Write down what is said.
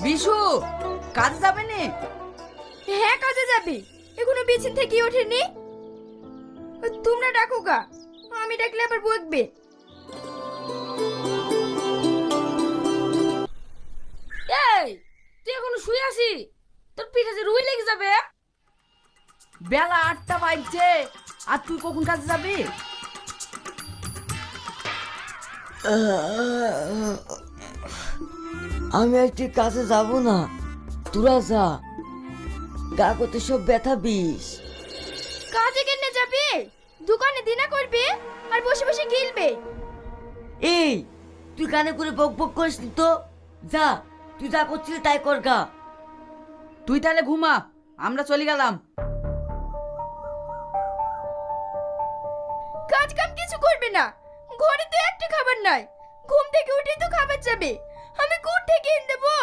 বিশু, কাজে যাবে নি? হ্যাঁ কাজে যাবে, এখনো বিছান থেকে ওঠেনি। তোমরা ডাকো গা, আমি ডাকলে আবার বকবে। এই, তুই এখনো শুয়ে আছি? তোর পিঠে যে রুই লেগে যাবে। বেলা 8টা বাজছে, আর তুই কখন কাজে যাবি? আমি একটি কাছে যাব না, তোরা যা। কাগজে সব ব্যথা বিষ। কাজে কেন যাবে? দোকানে দিনা করবে আর বসে বসে গিলবে। এই, তুই কানে করে বক বক করিস নি তো। যা, তুই যা করছিলি তাই কর গা। তুই তাহলে ঘুমা, আমরা চলে গেলাম। কাজ কাম কিছু করবে না, ঘরে তো একটা খাবার নাই। ঘুম থেকে উঠেই তো খাবার যাবে, আমি কোথা থেকে এনে দেবো?